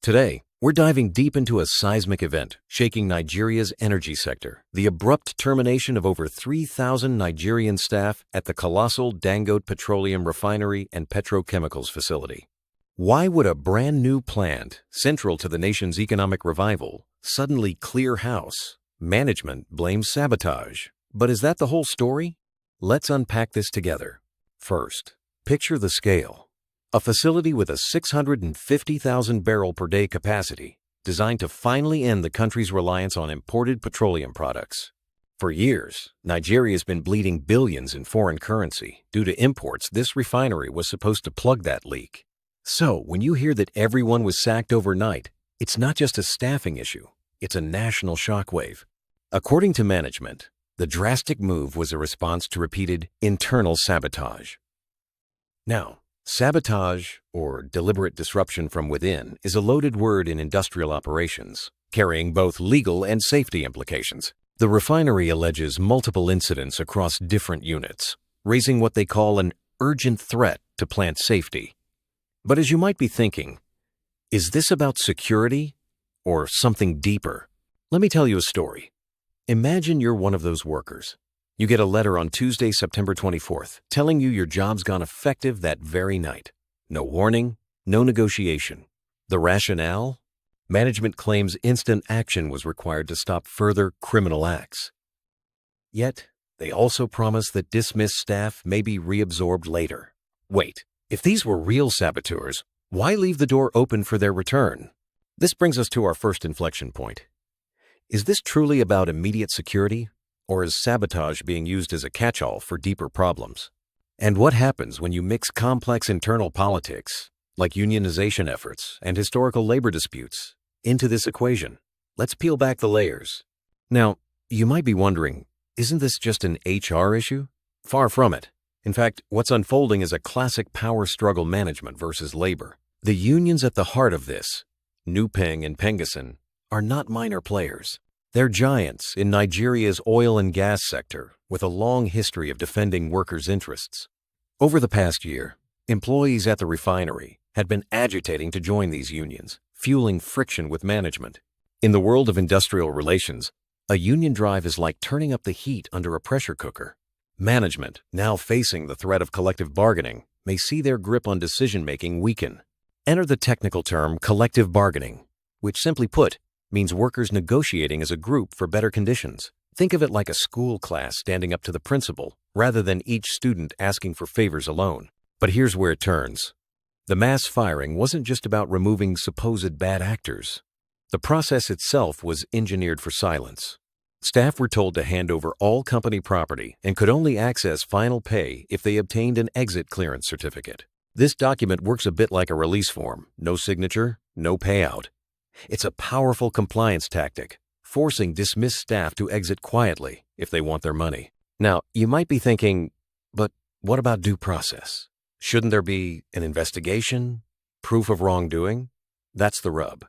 Today, we're diving deep into a seismic event shaking Nigeria's energy sector, the abrupt termination of over 3,000 Nigerian staff at the colossal Dangote Petroleum Refinery and Petrochemicals facility. Why would a brand new plant, central to the nation's economic revival, suddenly clear house? Management blames sabotage. But is that the whole story? Let's unpack this together. First, picture the scale. A facility with a 650,000 barrel per day capacity, designed to finally end the country's reliance on imported petroleum products. For years, Nigeria has been bleeding billions in foreign currency. Due to imports, this refinery was supposed to plug that leak. So, when you hear that everyone was sacked overnight, it's not just a staffing issue, it's a national shockwave. According to management, the drastic move was a response to repeated internal sabotage. Now, sabotage, or deliberate disruption from within, is a loaded word in industrial operations, carrying both legal and safety implications. The refinery alleges multiple incidents across different units, raising what they call an urgent threat to plant safety. But as you might be thinking, is this about security or something deeper? Let me tell you a story. Imagine you're one of those workers. You get a letter on Tuesday, September 24th, telling you your job's gone effective that very night. No warning, no negotiation. The rationale? Management claims instant action was required to stop further criminal acts. Yet, they also promise that dismissed staff may be reabsorbed later. Wait, if these were real saboteurs, why leave the door open for their return? This brings us to our first inflection point. Is this truly about immediate security? Or is sabotage being used as a catch-all for deeper problems? And what happens when you mix complex internal politics, like unionization efforts and historical labor disputes, into this equation? Let's peel back the layers. Now, you might be wondering, isn't this just an HR issue? Far from it. In fact, what's unfolding is a classic power struggle management versus labor. The unions at the heart of this, Nupeng and Pengasan, are not minor players. They're giants in Nigeria's oil and gas sector with a long history of defending workers' interests. Over the past year, employees at the refinery had been agitating to join these unions, fueling friction with management. In the world of industrial relations, a union drive is like turning up the heat under a pressure cooker. Management, now facing the threat of collective bargaining, may see their grip on decision-making weaken. Enter the technical term collective bargaining, which simply put, means workers negotiating as a group for better conditions. Think of it like a school class standing up to the principal, rather than each student asking for favors alone. But here's where it turns. The mass firing wasn't just about removing supposed bad actors. The process itself was engineered for silence. Staff were told to hand over all company property and could only access final pay if they obtained an exit clearance certificate. This document works a bit like a release form. No signature, no payout. It's a powerful compliance tactic, forcing dismissed staff to exit quietly if they want their money. Now, you might be thinking, but what about due process? Shouldn't there be an investigation? Proof of wrongdoing? That's the rub.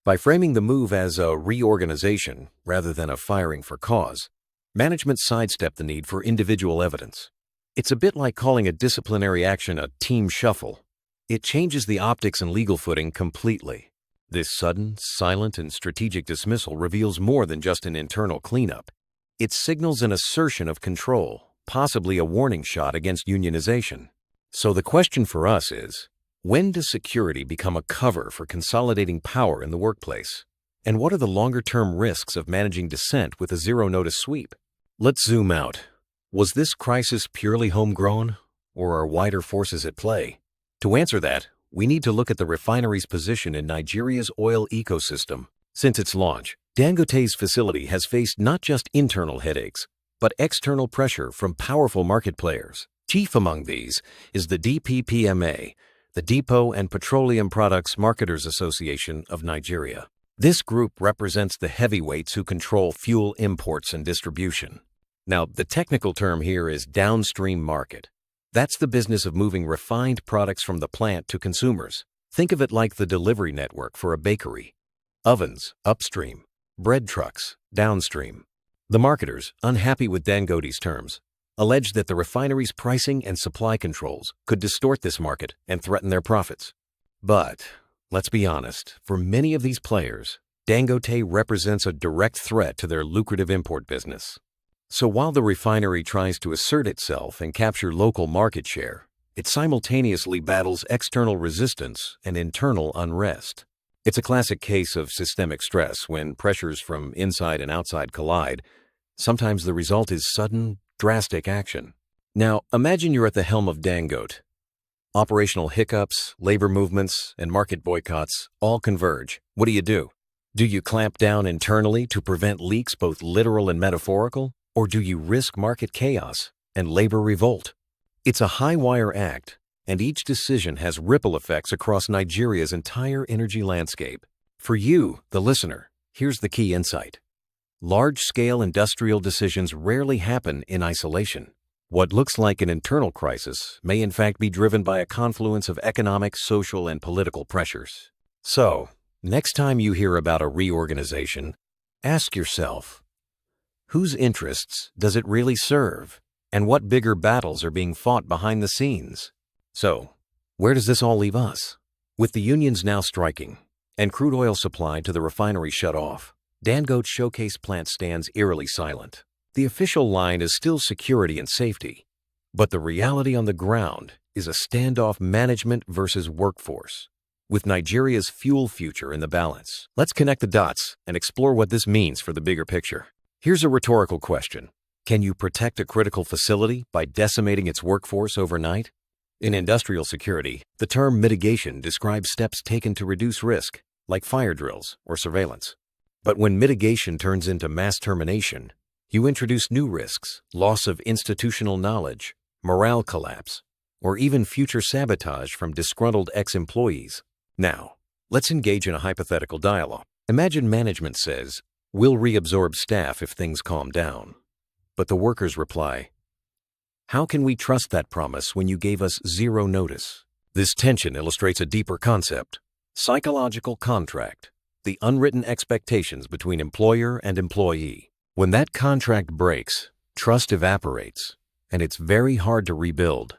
By framing the move as a reorganization rather than a firing for cause, management sidestepped the need for individual evidence. It's a bit like calling a disciplinary action a team shuffle. It changes the optics and legal footing completely. This sudden, silent, and strategic dismissal reveals more than just an internal cleanup. It signals an assertion of control, possibly a warning shot against unionization. So the question for us is, when does security become a cover for consolidating power in the workplace? And what are the longer-term risks of managing dissent with a zero-notice sweep? Let's zoom out. Was this crisis purely homegrown, or are wider forces at play? To answer that, we need to look at the refinery's position in Nigeria's oil ecosystem. Since its launch, Dangote's facility has faced not just internal headaches, but external pressure from powerful market players. Chief among these is the DPPMA, the Depot and Petroleum Products Marketers Association of Nigeria. This group represents the heavyweights who control fuel imports and distribution. Now, the technical term here is downstream market. That's the business of moving refined products from the plant to consumers. Think of it like the delivery network for a bakery. Ovens, upstream. Bread trucks, downstream. The marketers, unhappy with Dangote's terms, alleged that the refinery's pricing and supply controls could distort this market and threaten their profits. But Let's be honest, for many of these players, Dangote represents a direct threat to their lucrative import business. So while the refinery tries to assert itself and capture local market share, it simultaneously battles external resistance and internal unrest. It's a classic case of systemic stress when pressures from inside and outside collide. Sometimes the result is sudden, drastic action. Now, imagine you're at the helm of Dangote. Operational hiccups, labor movements, and market boycotts all converge. What do? Do you clamp down internally to prevent leaks, both literal and metaphorical? Or do you risk market chaos and labor revolt? It's a high-wire act, and each decision has ripple effects across Nigeria's entire energy landscape. For you, the listener, here's the key insight. Large-scale industrial decisions rarely happen in isolation. What looks like an internal crisis may in fact be driven by a confluence of economic, social, and political pressures. So, next time you hear about a reorganization, ask yourself, whose interests does it really serve? And what bigger battles are being fought behind the scenes? So, where does this all leave us? With the unions now striking and crude oil supply to the refinery shut off, Dangote Showcase plant stands eerily silent. The official line is still security and safety, but the reality on the ground is a standoff management versus workforce, with Nigeria's fuel future in the balance. Let's connect the dots and explore what this means for the bigger picture. Here's a rhetorical question. Can you protect a critical facility by decimating its workforce overnight? In industrial security, the term mitigation describes steps taken to reduce risk, like fire drills or surveillance. But when mitigation turns into mass termination, you introduce new risks, loss of institutional knowledge, morale collapse, or even future sabotage from disgruntled ex-employees. Now, let's engage in a hypothetical dialogue. Imagine management says, "We'll reabsorb staff if things calm down." But the workers reply, "How can we trust that promise when you gave us zero notice?" This tension illustrates a deeper concept: psychological contract, the unwritten expectations between employer and employee. When that contract breaks, trust evaporates, and it's very hard to rebuild.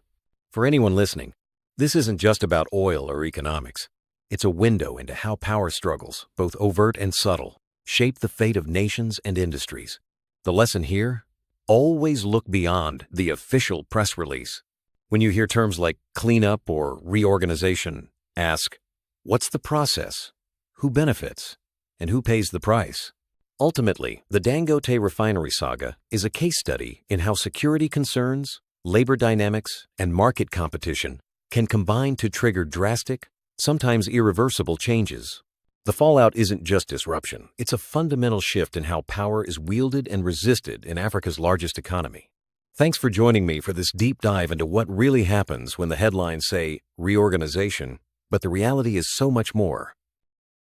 For anyone listening, this isn't just about oil or economics. It's a window into how power struggles, both overt and subtle, shape the fate of nations and industries. The lesson here? Always look beyond the official press release. When you hear terms like cleanup or reorganization, ask, what's the process? Who benefits? And who pays the price? Ultimately, the Dangote Refinery saga is a case study in how security concerns, labor dynamics, and market competition can combine to trigger drastic, sometimes irreversible changes. The fallout isn't just disruption, it's a fundamental shift in how power is wielded and resisted in Africa's largest economy. Thanks for joining me for this deep dive into what really happens when the headlines say reorganization, but the reality is so much more.